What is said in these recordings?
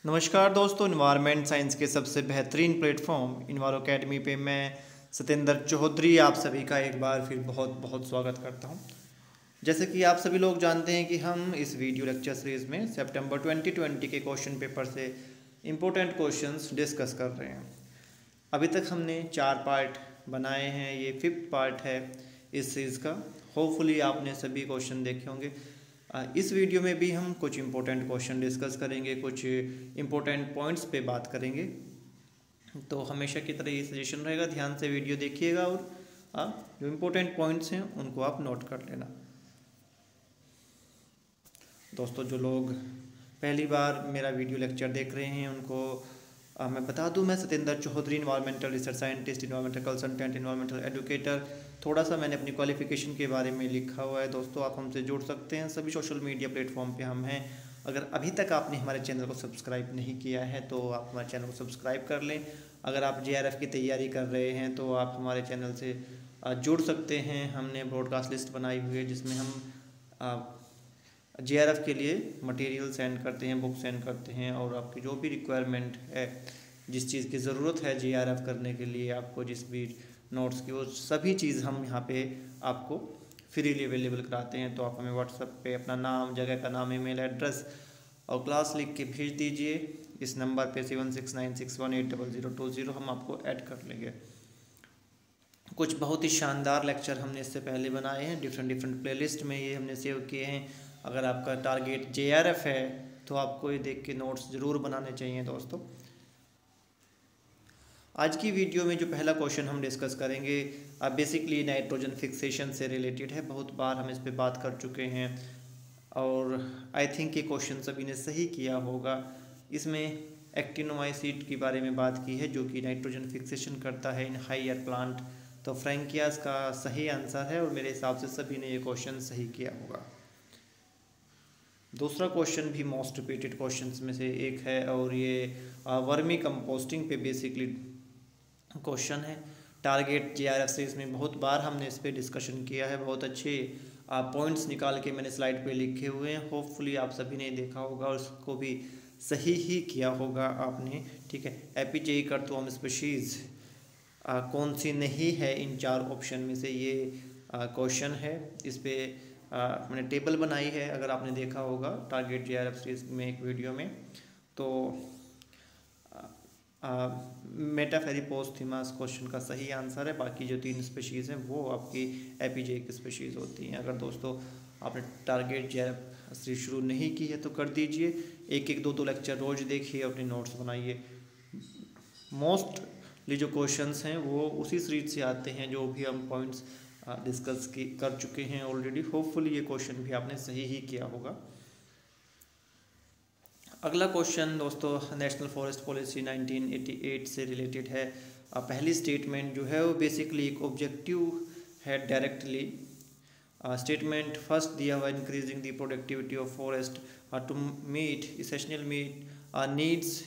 नमस्कार दोस्तों, environment science के सबसे बेहतरीन प्लेटफॉर्म इन्वायरो अकेडमी पे मैं सत्येंद्र चौधरी आप सभी का एक बार फिर बहुत बहुत स्वागत करता हूं। जैसे कि आप सभी लोग जानते हैं कि हम इस वीडियो लेक्चर सीरीज़ में सितंबर 2020 के क्वेश्चन पेपर से इम्पोर्टेंट क्वेश्चंस डिस्कस कर रहे हैं। अभी तक हमने 4 पार्ट बनाए हैं, ये 5th पार्ट है इस सीरीज़ का। होपफुली आपने सभी क्वेश्चन देखे होंगे। इस वीडियो में भी हम कुछ इम्पोर्टेंट क्वेश्चन डिस्कस करेंगे, कुछ इम्पोर्टेंट पॉइंट्स पे बात करेंगे। तो हमेशा की तरह ये सजेशन रहेगा, ध्यान से वीडियो देखिएगा और जो इम्पोर्टेंट पॉइंट्स हैं उनको आप नोट कर लेना। दोस्तों, जो लोग पहली बार मेरा वीडियो लेक्चर देख रहे हैं उनको मैं बता दूं, मैं Satyendra Chaudhary, environmental research scientist, environmental consultant, environmental educator. थोड़ा सा मैंने अपनी क्वालिफिकेशन के बारे में लिखा हुआ है। दोस्तों, आप हमसे जुड़ सकते हैं, सभी सोशल मीडिया प्लेटफॉर्म पे हम हैं। अगर अभी तक आपने हमारे चैनल को सब्सक्राइब नहीं किया है तो आप हमारे चैनल को सब्सक्राइब कर लें। अगर आप JRF की तैयारी कर रहे हैं तो आप हमारे चैनल से जुड़ सकते हैं। हमने ब्रॉडकास्ट लिस्ट बनाई हुई है जिसमें हम JRF के लिए मटेरियल सेंड करते हैं, बुक सेंड करते हैं, और आपकी जो भी रिक्वायरमेंट है, जिस चीज़ की ज़रूरत है JRF करने के लिए, आपको जिस भी नोट्स की, वो सभी चीज़ हम यहाँ पे आपको फ्रीली अवेलेबल कराते हैं। तो आप हमें व्हाट्सएप पे अपना नाम, जगह का नाम, ईमेल एड्रेस और क्लास लिख के भेज दीजिए इस नंबर पे 7696180020। हम आपको ऐड कर लेंगे। कुछ बहुत ही शानदार लेक्चर हमने इससे पहले बनाए हैं, डिफरेंट प्लेलिस्ट में ये हमने सेव किए हैं। अगर आपका टारगेट JRF है तो आपको ये देख के नोट्स ज़रूर बनाने चाहिए। दोस्तों, आज की वीडियो में जो पहला क्वेश्चन हम डिस्कस करेंगे बेसिकली नाइट्रोजन फिक्सेशन से रिलेटेड है। बहुत बार हम इस पे बात कर चुके हैं और आई थिंक ये क्वेश्चन सभी ने सही किया होगा। इसमें एक्टिनोमाइसीट के बारे में बात की है जो कि नाइट्रोजन फिक्सेशन करता है इन हाई एयर प्लांट। तो फ्रैंकियास का सही आंसर है और मेरे हिसाब से सभी ने ये क्वेश्चन सही किया होगा। दूसरा क्वेश्चन भी मोस्ट रिपीटेड क्वेश्चंस में से एक है और ये वर्मी कंपोस्टिंग पे बेसिकली क्वेश्चन है। टारगेट JRF से इसमें बहुत बार हमने इस पर डिस्कशन किया है। बहुत अच्छे पॉइंट्स निकाल के मैंने स्लाइड पे लिखे हुए हैं। होपफुली आप सभी ने देखा होगा और उसको भी सही ही किया होगा आपने। ठीक है, एपीजेई कर्तुम स्पीशीज़ कौन सी नहीं है इन 4 ऑप्शन में से, ये क्वेश्चन है। इस पे मैंने टेबल बनाई है, अगर आपने देखा होगा टारगेट JRF सीरीज में एक वीडियो में। तो मेटाफेरिपोस्थीमास क्वेश्चन का सही आंसर है। बाकी जो 3 स्पीशीज़ हैं वो आपकी एपीजेई की स्पीशीज़ होती हैं। अगर दोस्तों आपने टारगेट JRF सीरीज शुरू नहीं की है तो कर दीजिए, एक एक 2 लेक्चर रोज़ देखिए, अपने नोट्स बनाइए। मोस्टली जो क्वेश्चंस हैं वो उसी सीरीज से आते हैं जो भी हम पॉइंट्स डिस्कस कर चुके हैं ऑलरेडी। होपफुली ये क्वेश्चन भी आपने सही ही किया होगा। अगला क्वेश्चन दोस्तों नेशनल फॉरेस्ट पॉलिसी 1988 से रिलेटेड है। पहली स्टेटमेंट जो है वो बेसिकली एक ऑब्जेक्टिव है डायरेक्टली। स्टेटमेंट फर्स्ट दिया हुआ increasing the productivity of forest to meet essential needs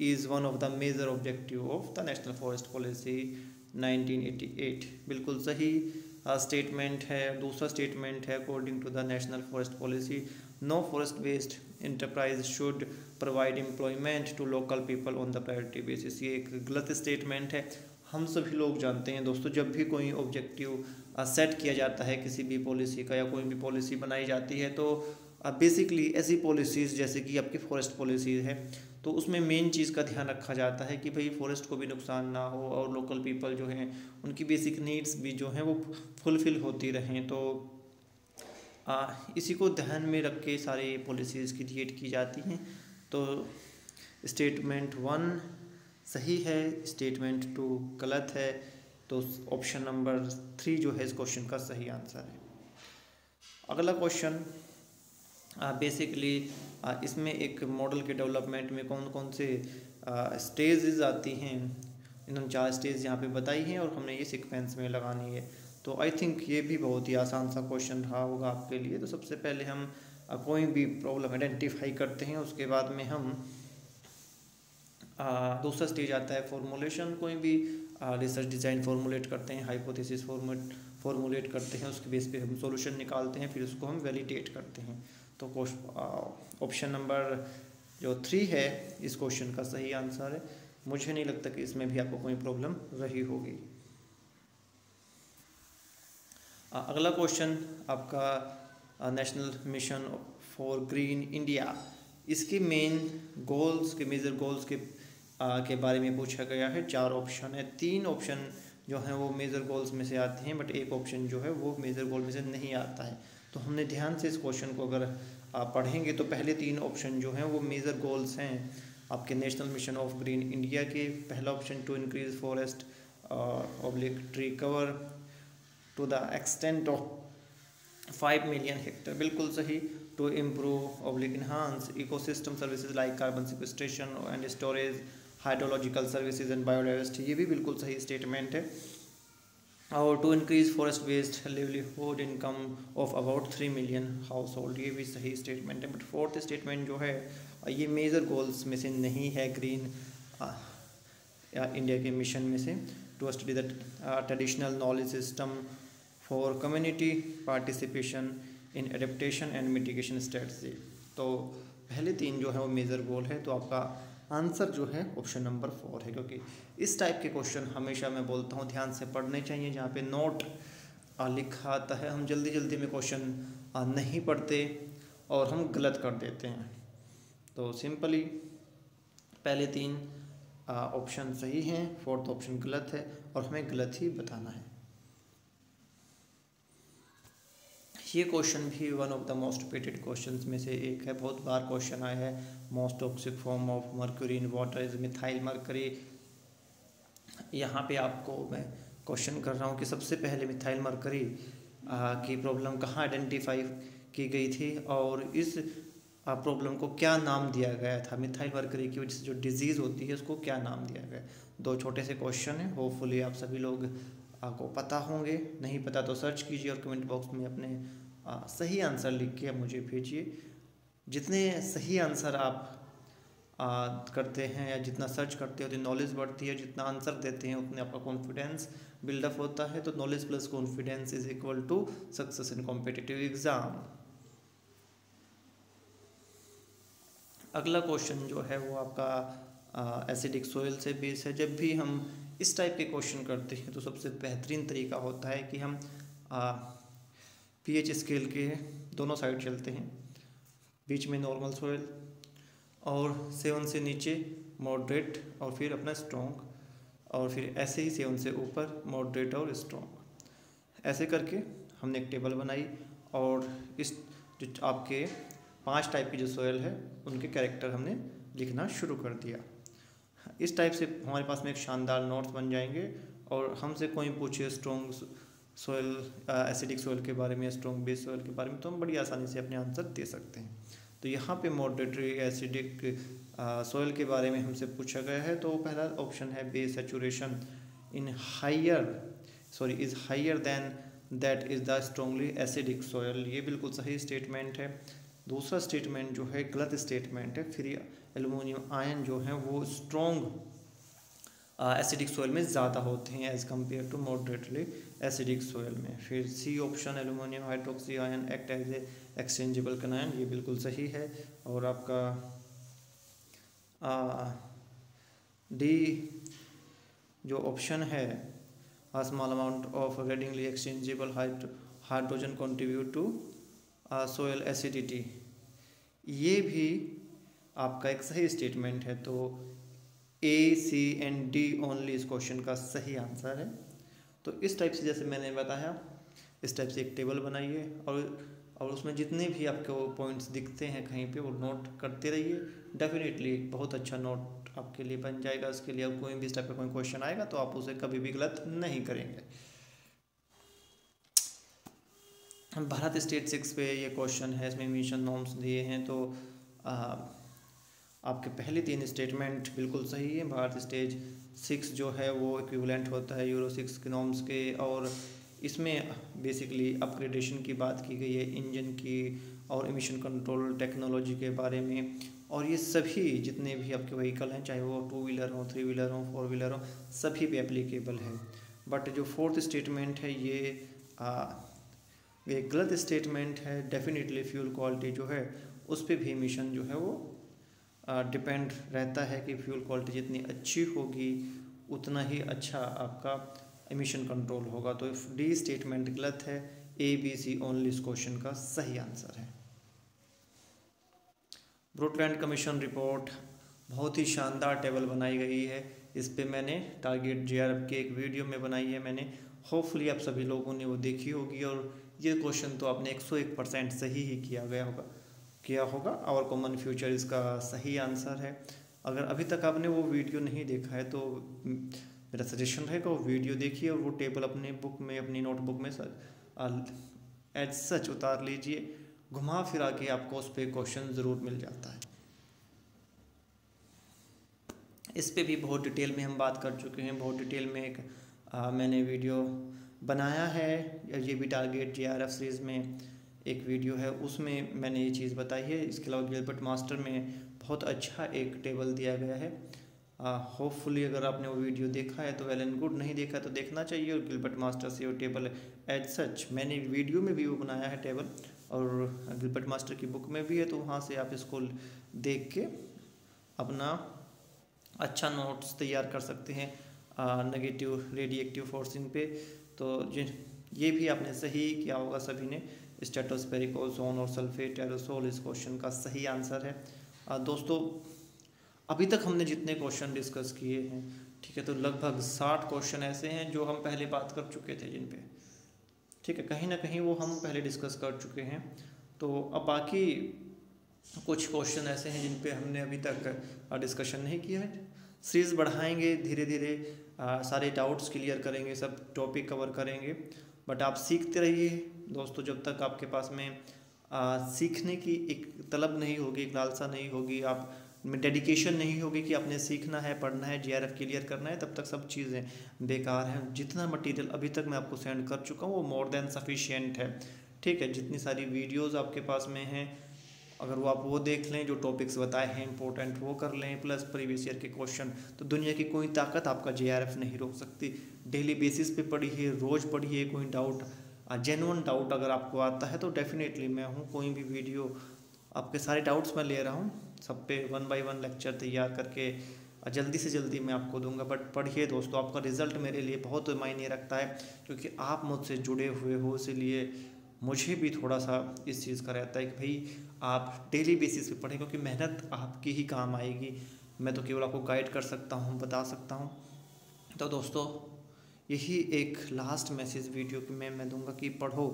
is one of the major objective of the national forest policy 1988। बिल्कुल सही स्टेटमेंट है। दूसरा स्टेटमेंट है according to the national forest policy no forest based enterprise should provide employment to local people on the priority basis. ये एक गलत statement है। हम सभी लोग जानते हैं दोस्तों, जब भी कोई ऑब्जेक्टिव सेट किया जाता है किसी भी पॉलिसी का या कोई भी पॉलिसी बनाई जाती है तो बेसिकली ऐसी पॉलिसीज़ जैसे कि आपकी फॉरेस्ट पॉलिसी है तो उसमें मेन चीज़ का ध्यान रखा जाता है कि भाई फॉरेस्ट को भी नुकसान ना हो और लोकल पीपल जो हैं उनकी बेसिक नीड्स भी जो हैं वो फुलफ़िल होती रहें। तो इसी को ध्यान में रख के सारी पॉलिसीज़ क्रिएट की जाती हैं। तो स्टेटमेंट 1 सही है, स्टेटमेंट 2 गलत है। तो ऑप्शन नंबर 3 जो है इस क्वेश्चन का सही आंसर है। अगला क्वेश्चन बेसिकली इसमें एक मॉडल के डेवलपमेंट में कौन कौन से स्टेजेस आती हैं, इन्होंने 4 स्टेज यहाँ पे बताई हैं और हमने ये सीक्वेंस में लगानी है। तो आई थिंक ये भी बहुत ही आसान सा क्वेश्चन रहा होगा आपके लिए। तो सबसे पहले हम कोई भी प्रॉब्लम आइडेंटिफाई करते हैं, उसके बाद में हम दूसरा स्टेज आता है फॉर्मुलेशन। कोई भी रिसर्च डिज़ाइन फॉर्मुलेट करते हैं, हाइपोथेसिस फॉर्मुलेट करते हैं, उसके बेस पे हम सॉल्यूशन निकालते हैं, फिर उसको हम वैलिडेट करते हैं। तो ऑप्शन नंबर जो 3 है इस क्वेश्चन का सही आंसर है। मुझे नहीं लगता कि इसमें भी आपको कोई प्रॉब्लम रही होगी। अगला क्वेश्चन आपका national mission for green India, इसके मेन गोल्स के मेजर गोल्स के बारे में पूछा गया है। 4 ऑप्शन है, 3 ऑप्शन जो हैं वो मेजर गोल्स में से आते हैं, बट एक ऑप्शन जो है वो मेजर गोल में से नहीं आता है। तो हमने ध्यान से इस क्वेश्चन को अगर आप पढ़ेंगे तो पहले 3 ऑप्शन जो हैं वो मेजर गोल्स हैं आपके national mission of green India के। पहला option to increase forest oblique tree cover to the extent of 5 million hectare, बिल्कुल सही। To improve oblique enhance ecosystem services like carbon sequestration and storage, hydrological services and biodiversity, ये भी बिल्कुल सही statement है। और to increase forest based livelihood income of about 3 million household, ये भी सही स्टेटमेंट है। बट फोर्थ स्टेटमेंट जो है ये मेजर गोल्स में से नहीं है ग्रीन इंडिया के मिशन में से। To study the traditional knowledge system for community participation in adaptation and mitigation strategy. तो पहले 3 जो है वो मेजर गोल है, तो आपका आंसर जो है ऑप्शन नंबर 4 है। क्योंकि इस टाइप के क्वेश्चन हमेशा मैं बोलता हूँ ध्यान से पढ़ने चाहिए, जहाँ पे नोट लिखा आता है हम जल्दी जल्दी में क्वेश्चन नहीं पढ़ते और हम गलत कर देते हैं। तो सिंपली पहले 3 ऑप्शन सही हैं, 4th ऑप्शन गलत है और हमें गलत ही बताना है। ये क्वेश्चन भी one of the most repeated questions में से एक है, बहुत बार क्वेश्चन आया है। Most toxic form of mercury in water is methyl mercury. यहाँ पे आपको मैं क्वेश्चन कर रहा हूँ कि सबसे पहले मिथाइल मर्करी की प्रॉब्लम कहाँ आइडेंटिफाई की गई थी और इस प्रॉब्लम को क्या नाम दिया गया था। मिथाइल मर्करी की वजह से जो डिजीज़ होती है उसको क्या नाम दिया गया। 2 छोटे से क्वेश्चन हैं, होपफुली आप सभी लोग आपको पता होंगे, नहीं पता तो सर्च कीजिए और कमेंट बॉक्स में अपने सही आंसर लिख के मुझे भेजिए। जितने सही आंसर आप करते हैं या जितना सर्च करते हैं उतनी नॉलेज बढ़ती है, जितना आंसर देते हैं उतने आपका कॉन्फिडेंस बिल्डअप होता है। तो knowledge plus confidence is equal to success in competitive exam. अगला क्वेश्चन जो है वो आपका एसिडिक सोइल से बेस है। जब भी हम इस टाइप के क्वेश्चन करते हैं तो सबसे बेहतरीन तरीका होता है कि हम पीएच स्केल के दोनों साइड चलते हैं, बीच में नॉर्मल सोइल और 7 से नीचे मॉडरेट और फिर अपना स्ट्रॉन्ग, और फिर ऐसे ही 7 से ऊपर मॉडरेट और स्ट्रॉन्ग। ऐसे करके हमने एक टेबल बनाई और इस जो आपके 5 टाइप की जो सोइल है उनके कैरेक्टर हमने लिखना शुरू कर दिया। इस टाइप से हमारे पास में एक शानदार नोट्स बन जाएंगे। और हमसे कोई पूछे स्ट्रॉन्ग सोइल एसिडिक सोइल के बारे में, स्ट्रॉन्ग बेस सोइल के बारे में, तो हम बड़ी आसानी से अपने आंसर दे सकते हैं। तो यहाँ पे मॉडरेटरी एसिडिक सोइल के बारे में हमसे पूछा गया है, तो पहला ऑप्शन है base saturation in is higher than that is the strongly acidic soil, ये बिल्कुल सही स्टेटमेंट है। दूसरा स्टेटमेंट जो है गलत स्टेटमेंट है, फ्री एल्युमिनियम आयन जो है वो स्ट्रॉन्ग एसिडिक सोइल में ज़्यादा होते हैं as compared to moderately acidic soil में। फिर C option aluminium hydroxy ion act as a exchangeable cation, ये बिल्कुल सही है। और आपका डी जो ऑप्शन है small amount of readily exchangeable hydrogen contribute to soil acidity, ये भी आपका एक सही स्टेटमेंट है। तो A, C and D only इस क्वेश्चन का सही आंसर है। तो इस टाइप से जैसे मैंने बताया, इस टाइप से एक टेबल बनाइए और उसमें जितने भी आपको पॉइंट्स दिखते हैं कहीं पे वो नोट करते रहिए। डेफिनेटली बहुत अच्छा नोट आपके लिए बन जाएगा। उसके लिए अब कोई भी इस टाइप का कोई क्वेश्चन आएगा तो आप उसे कभी भी गलत नहीं करेंगे। भारत स्टेज 6 पे ये क्वेश्चन है, इसमें मिशन नॉर्म्स दिए हैं। तो आपके पहले 3 स्टेटमेंट बिल्कुल सही है। भारत स्टेज 6 जो है वो इक्विवेलेंट होता है यूरो 6 के नॉर्म्स के, और इसमें बेसिकली अपग्रेडेशन की बात की गई है इंजन की और एमिशन कंट्रोल टेक्नोलॉजी के बारे में। और ये सभी जितने भी आपके व्हीकल हैं, चाहे वो 2 व्हीलर हो, 3 व्हीलर हो, 4 व्हीलर हो, सभी पे एप्लीकेबल है। बट जो 4th स्टेटमेंट है ये गलत स्टेटमेंट है। डेफिनेटली फ्यूल क्वालिटी जो है उस पर भी एमिशन जो है वो डिपेंड रहता है कि फ्यूल क्वालिटी जितनी अच्छी होगी उतना ही अच्छा आपका एमिशन कंट्रोल होगा। तो डी स्टेटमेंट गलत है, ए बी सी ओनली इस क्वेश्चन का सही आंसर है। ब्रूटलैंड कमीशन रिपोर्ट बहुत ही शानदार टेबल बनाई गई है। इस पे मैंने टारगेट जेआरएफ के एक वीडियो में बनाई है मैंने, होपफुली आप सभी लोगों ने वो देखी होगी। और ये क्वेश्चन तो आपने 101% सही ही किया होगा और कॉमन फ्यूचर इसका सही आंसर है। अगर अभी तक आपने वो वीडियो नहीं देखा है तो मेरा सजेशन रहेगा वो वीडियो देखिए और वो टेबल अपने बुक में, अपनी नोटबुक में एज सच उतार लीजिए, घुमा फिरा के आपको उस पर क्वेश्चन ज़रूर मिल जाता है। इस पे भी बहुत डिटेल में हम बात कर चुके हैं, बहुत डिटेल में एक मैंने वीडियो बनाया है। ये भी टारगेट जेआरएफ सीरीज़ में एक वीडियो है, उसमें मैंने ये चीज़ बताई है। इसके अलावा गिलबर्ट मास्टर में बहुत अच्छा एक टेबल दिया गया है। होपफुली अगर आपने वो वीडियो देखा है तो वेल एंड गुड, नहीं देखा तो देखना चाहिए। और गिलबर्ट मास्टर से वो टेबल एज सच मैंने वीडियो में भी वो बनाया है टेबल, और गिलबर्ट मास्टर की बुक में भी है, तो वहाँ से आप इसको देख के अपना अच्छा नोट्स तैयार कर सकते हैं नेगेटिव रेडिएक्टिव फोर्सिंग पे। तो ये भी आपने सही किया होगा सभी ने, स्ट्रेटोस्फेरिक ओजोन और सल्फेट एरोसोल इस क्वेश्चन का सही आंसर है। दोस्तों अभी तक हमने जितने क्वेश्चन डिस्कस किए हैं, ठीक है, तो लगभग 60 क्वेश्चन ऐसे हैं जो हम पहले बात कर चुके थे जिन पे, ठीक है, कहीं ना कहीं वो हम पहले डिस्कस कर चुके हैं। तो अब बाकी कुछ क्वेश्चन ऐसे हैं जिन पे हमने अभी तक डिस्कशन नहीं किया है। सीरीज़ बढ़ाएंगे धीरे धीरे, सारे डाउट्स क्लियर करेंगे, सब टॉपिक कवर करेंगे। बट आप सीखते रहिए दोस्तों, जब तक आपके पास में सीखने की एक तलब नहीं होगी, एक लालसा नहीं होगी, आप में डेडिकेशन नहीं होगी कि आपने सीखना है, पढ़ना है, जेआरएफ क्लियर करना है, तब तक सब चीज़ें बेकार हैं। जितना मटेरियल अभी तक मैं आपको सेंड कर चुका हूँ वो मोर देन सफिशिएंट है, ठीक है। जितनी सारी वीडियोस आपके पास में हैं, अगर वो आप वो देख लें, जो टॉपिक्स बताए हैं इंपॉर्टेंट वो कर लें, प्लस प्रीवियस ईयर के क्वेश्चन, तो दुनिया की कोई ताकत आपका जेआरएफ नहीं रोक सकती। डेली बेसिस पे पढ़िए, रोज़ पढ़िए। कोई डाउट, जेन्युइन डाउट अगर आपको आता है तो डेफिनेटली मैं हूँ, कोई भी वीडियो आपके सारे डाउट्स मैं ले रहा हूँ, सब पे 1 बाय 1 लेक्चर तैयार करके जल्दी से जल्दी मैं आपको दूंगा। बट पढ़िए दोस्तों, आपका रिज़ल्ट मेरे लिए बहुत मायने रखता है, क्योंकि आप मुझसे जुड़े हुए हो, इसलिए मुझे भी थोड़ा सा इस चीज़ का रहता है कि भाई आप डेली बेसिस पे पढ़ें, क्योंकि मेहनत आपकी ही काम आएगी। मैं तो केवल आपको गाइड कर सकता हूँ, बता सकता हूँ। तो दोस्तों यही एक लास्ट मैसेज वीडियो की मैं दूंगा कि पढ़ो,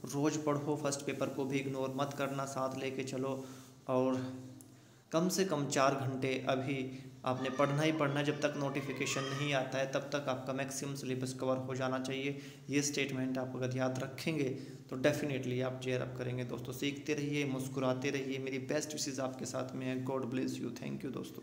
रोज़ पढ़ो, फर्स्ट पेपर को भी इग्नोर मत करना, साथ लेके चलो। और कम से कम 4 घंटे अभी आपने पढ़ना ही पढ़ना, जब तक नोटिफिकेशन नहीं आता है तब तक आपका मैक्सिमम सिलेबस कवर हो जाना चाहिए। ये स्टेटमेंट आप अगर याद रखेंगे तो डेफिनेटली आप जेआरएफ करेंगे। दोस्तों सीखते रहिए, मुस्कुराते रहिए, मेरी बेस्ट विशेज़ आपके साथ में है। God bless you, thank you दोस्तों।